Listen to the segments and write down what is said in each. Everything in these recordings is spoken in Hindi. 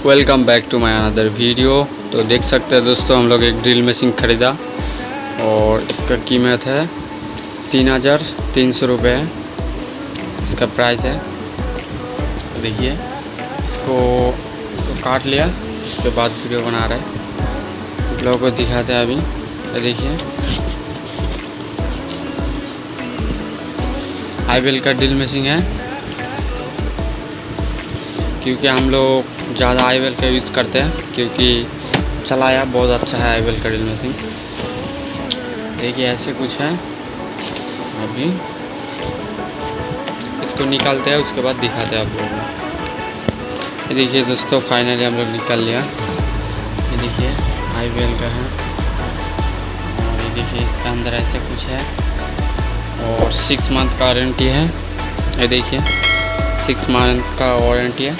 Welcome back to my another video. तो देख सकते हैं दोस्तों, हम लोग एक ड्रिल मशीन ख़रीदा और इसका कीमत है 3,300 रुपये है इसका प्राइस है। तो देखिए इसको काट लिया, उसके बाद वीडियो बना रहे हैं, आप लोगों को दिखाते हैं अभी। तो देखिए IBELL का ड्रिल मशीन है, क्योंकि हम लोग ज़्यादा IBELL का यूज़ करते हैं, क्योंकि चलाया बहुत अच्छा है IBELL का ड्रिल मशीन। देखिए ऐसे कुछ है। अभी इसको निकालते हैं, उसके बाद दिखाते हैं आप लोगों को। ये देखिए दोस्तों, फाइनली हम लोग निकाल लिया। ये देखिए IBELL का है और ये देखिए इसके अंदर ऐसे कुछ है और 6 मंथ का वारंटी है। ये देखिए 6 मंथ का वारंटी है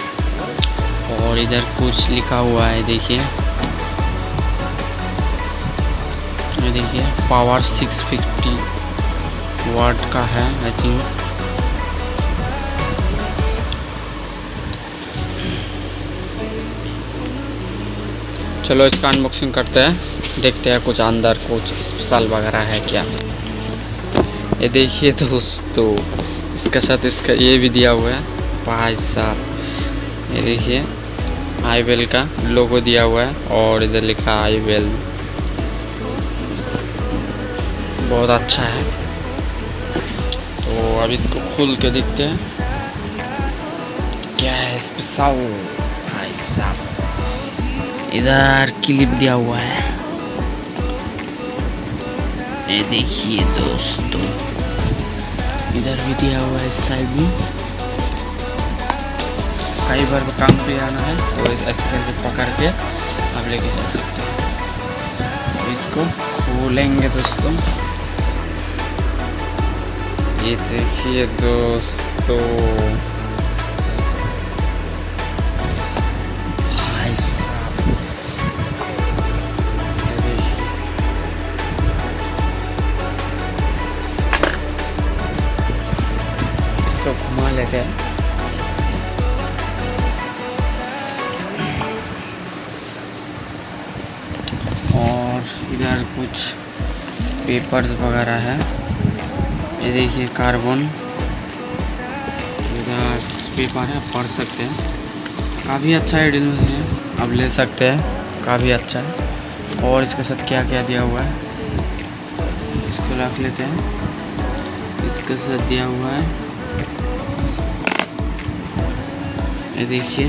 और इधर कुछ लिखा हुआ है। देखिए ये देखिए पावर 650 वाट का है आई थिंक। चलो इसका अनबॉक्सिंग करते हैं, देखते हैं कुछ अंदर कुछ स्पेशल वगैरह है क्या। ये देखिए दोस्तों, इसके साथ इसका ये भी दिया हुआ है भाई साहब। ये देखिए IBELL का लोगो दिया हुआ है और इधर लिखा IBELL, बहुत अच्छा है। तो अब इसको खोल के देखते हैं क्या है स्पेशल। भाई साहब इधर क्लिप दिया हुआ है, ये देखिए दोस्तों, इधर भी दिया हुआ है, इस साइड भी। कई बार काम पे आना है तो ऐसे करके पकड़ के आप लेके जा सकते हैं। इसको खोलेंगे दोस्तों, ये देखिए दोस्तों, भाई साहब इसको घुमा लेते हैं। और इधर कुछ पेपर्स वगैरह है, ये देखिए कार्बन, इधर पेपर है, पढ़ सकते हैं। काफ़ी अच्छा है ड्रिल मशीन, अब ले सकते हैं, काफ़ी अच्छा है। और इसके साथ क्या क्या दिया हुआ है इसको रख लेते हैं। इसके साथ दिया हुआ है, ये देखिए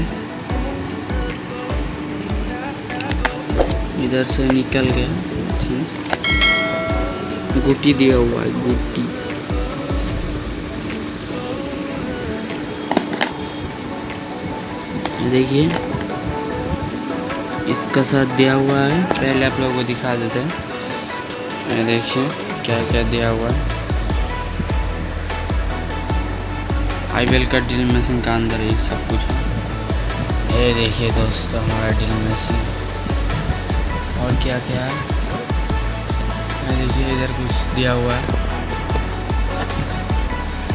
इधर से निकल गया, गुटी दिया हुआ है, गुटी। देखिए इसका साथ दिया हुआ है, पहले आप लोगों को दिखा देते हैं। ये देखिए क्या क्या दिया हुआ है IBELL का ड्रिल मशीन का अंदर ही सब कुछ है। ये देखिए दोस्तों हमारा ड्रिल मशीन, और क्या क्या है ये देखिए, इधर कुछ दिया हुआ है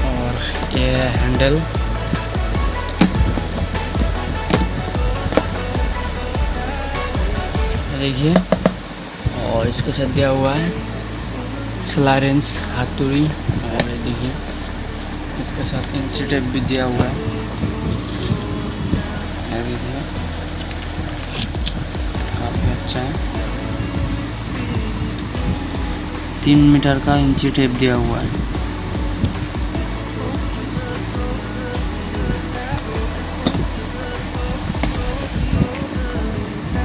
और ये हैंडल, देखिए। और इसके साथ दिया हुआ है स्लाइरेंस हाथुड़ी, और ये देखिए इसके साथ इंची टेप भी दिया हुआ है, ये देखिए काफ़ी अच्छा है। 3 मीटर का इंची टेप दिया हुआ है।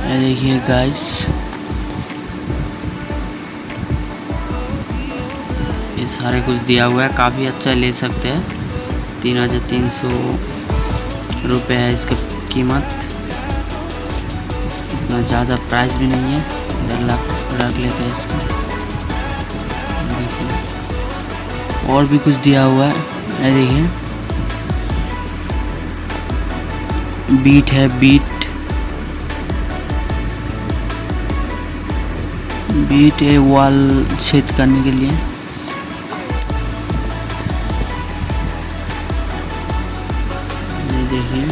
ये देखिए गाइस, ये सारे कुछ दिया हुआ है, काफ़ी अच्छा ले सकते हैं। 3,300 रुपये है इसकी कीमत, इतना ज़्यादा प्राइस भी नहीं है। इधर रख लेते हैं इसको। देखिए और भी कुछ दिया हुआ है, ये देखिए बीट है, बीट है वॉल छेद करने के लिए। ये देखिए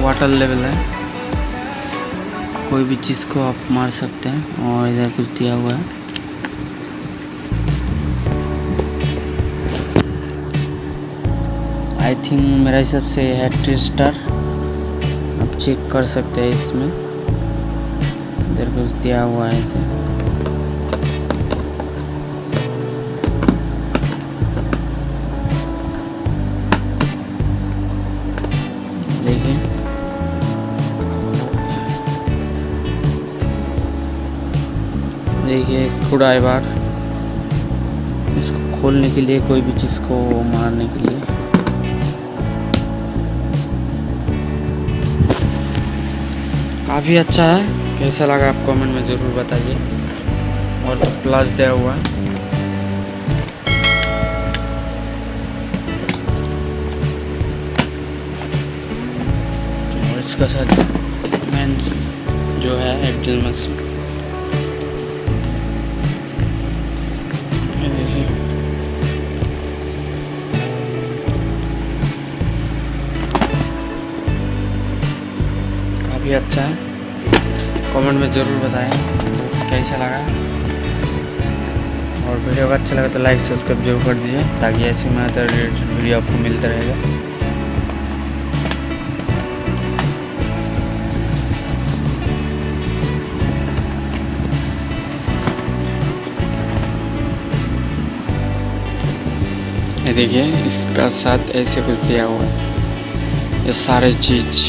वाटर लेवल है, कोई भी चीज़ को आप मार सकते हैं। और इधर कुछ दिया हुआ है। आई थिंक मेरा हिसाब से है टेस्टर, आप चेक कर सकते हैं इसमें। इधर कुछ दिया हुआ है इसे। देखिए देखिए स्क्रू ड्राइवर, इसको खोलने के लिए, कोई भी चीज़ को मारने के लिए। काफ़ी अच्छा है। कैसा लगा आप कमेंट में ज़रूर बताइए। और तो प्लस दिया हुआ है। और इसका साथ मेंस जो है ड्रिल मशीन। काफ़ी अच्छा है। कमेंट में ज़रूर बताएं कैसा लगा। और वीडियो का अच्छा लगा तो लाइक सब्सक्राइब जरूर कर दीजिए, ताकि ऐसे में रिलेटेड वीडियो आपको मिलता रहेगा। ये देखिए इसका साथ ऐसे कुछ दिया हुआ है। ये सारे चीज़